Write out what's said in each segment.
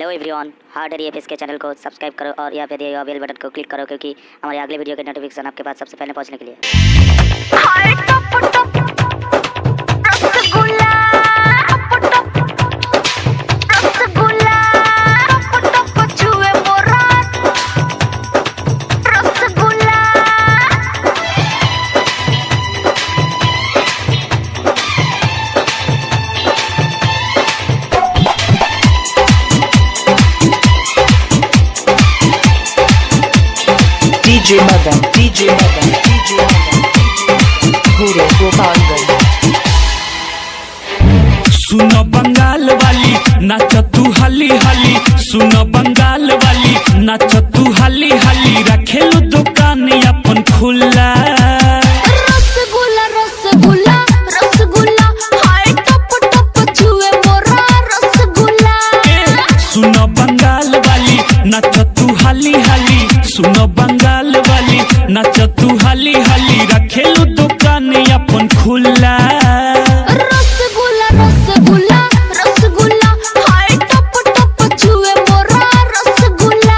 Hello everyone, hard area के channel को subscribe करो और यहाँ पे दिए गए बेल बटन को क्लिक करो क्योंकि हमारे अगले वीडियो के नोटिफिकेशन आपके पास सबसे पहले पहुँचने के लिए। DJ Madan, Guru Gopalganj। सुनो बंगाल वाली नाच तू हाली हाली, सुनो बंगाल वाली नाच तू हाली हाली, रखेलू दुकान अपन खुला। रसगुल्ला रसगुल्ला रसगुल्ला हाय टप टप छुए मोरा रसगुल्ला। सुनो बंगाल वाली नाच तू हाली हाली, सुनो बंगाल वाली नाच तू हाली हाली, रखेलू दुकान अपन खुला। रसगुल्ला रसगुल्ला रसगुल्ला हाय टप टप छुए मोरा रसगुल्ला।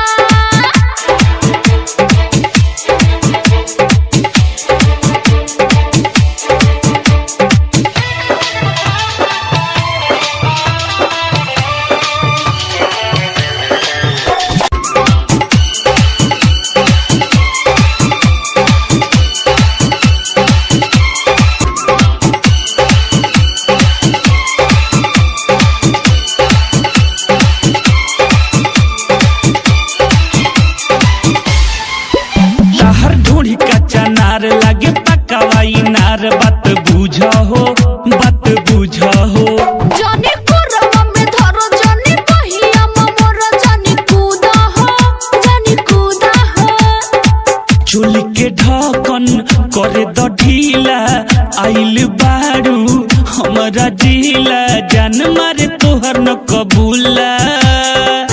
हर ढूंढी कच्चा नार लागे पकावाई नार, बात बुझा हो, बात बुझा हो। जानी कोरवा में धरो जानी पहिया मोरा जानी कूदा हो, जानी कूदा हो। चोली के ढकन करे द ढीला, आइल बारू हमारा जिला, जान मारे तोहर न कबूला।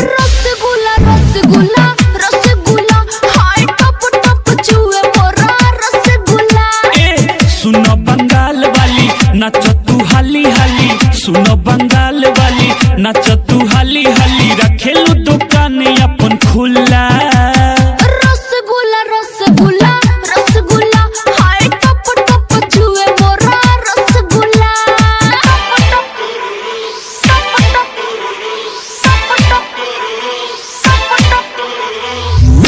रसगुल्ला रसगुल्ला रसगुल्ला हाय टप टप छुए मोरा रसगुल्ला। सुनो बंगाल वाली नाच तू हाली हाली, सुनो बंगाल वाली नाच तू हाली हाली, रखेलू दुकान अपन खुला। रसगुल्ला रसगुल्ला रसगुल्ला हाय टप टप छुए मोरा rasgulla.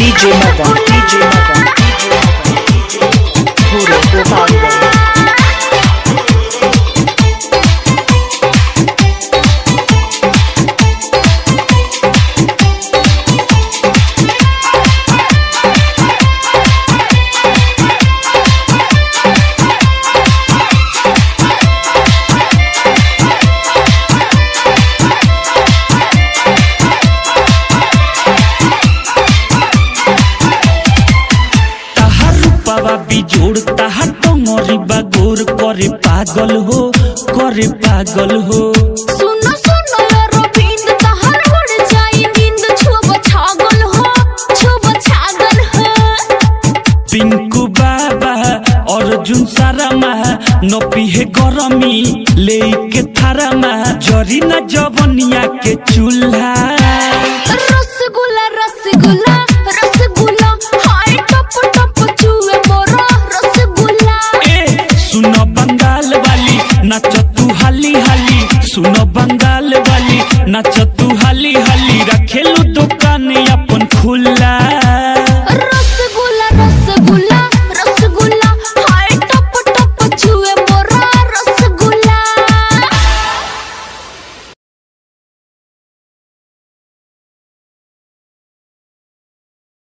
DJ Madan, Guru Gopalganj। बाबा बिजोड़ ताहा टंगरी बागोर करे पागल हो, करे पागल हो। सुनो सुनो रविंद तहर उड़ जाई नींद छुब छागल हो, छुब छागल हो। पिंकू बाबा अर्जुन सारामा न पीहे गरमी लेके थारामा, जरी न जवनिया के चूल्हा। रसगुल्ला रसगुल्ला रसगुल्ला हाय टप टप छुए मोरा रसगुल्ला। सुनो बंगाल वाली नाच तू हाली हाली, सुनो बंगाल वाली नाच